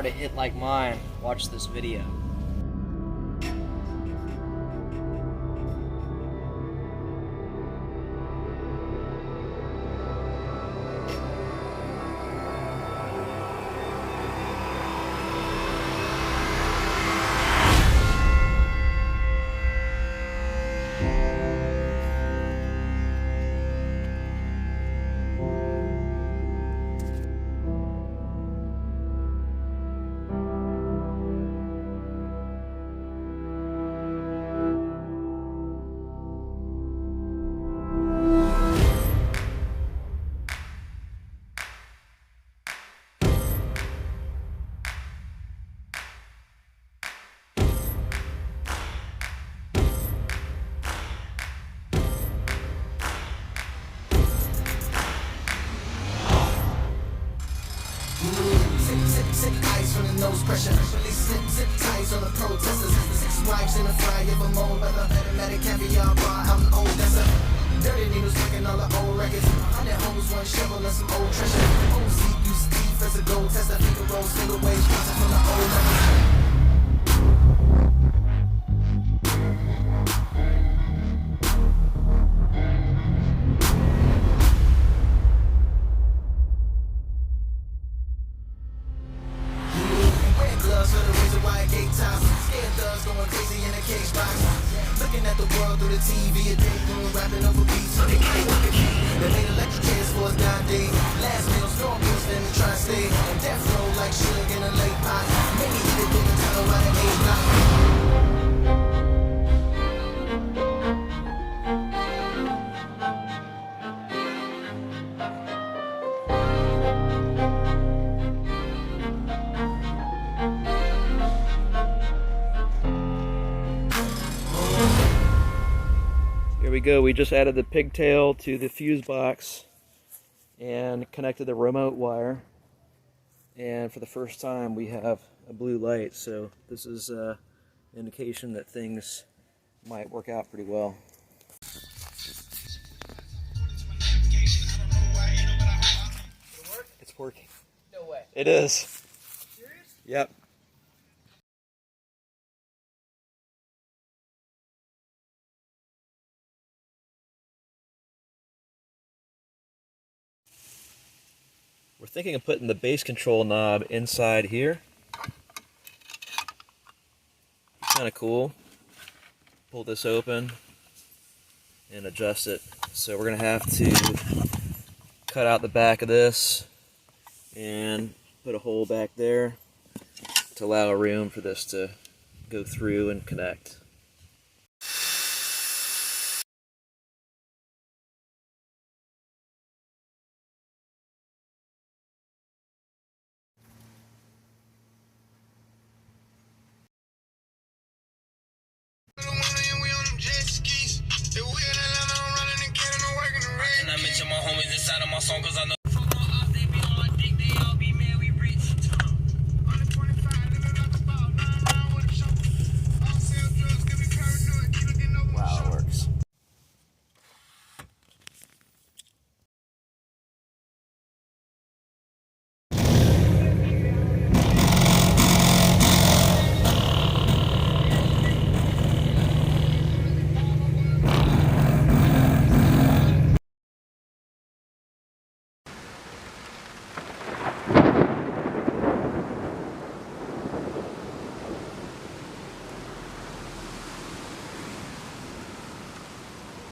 power to hit like mine, watch this video. Sip ice from the nose pressure. Release zip ties on the protesters. 6 wives in a fry of a mold weather. Automatic caviar bar out in Odessa. Dirty needles working all the old records. 100 homes, 1 shovel and some old treasure. OZ used Steve as a gold tester. Figaro single wage process from the old records. Looking at the world through the TV, a day room rapping over beats. They can't work a key. They made electric chairs for us nowadays. Last meal, storm bills, then the tri-state. And death row like sugar in a late pot. Many eat it, they can tell by the age block. Here we go, we just added the pigtail to the fuse box and connected the remote wire, and for the first time we have a blue light, so this is an indication that things might work out pretty well. It's working. No way. It is. Serious? Yep. We're thinking of putting the base control knob inside here. Kind of cool. Pull this open and adjust it. So we're going to have to cut out the back of this and put a hole back there to allow room for this to go through and connect. I mention my homies inside of my song 'cause I know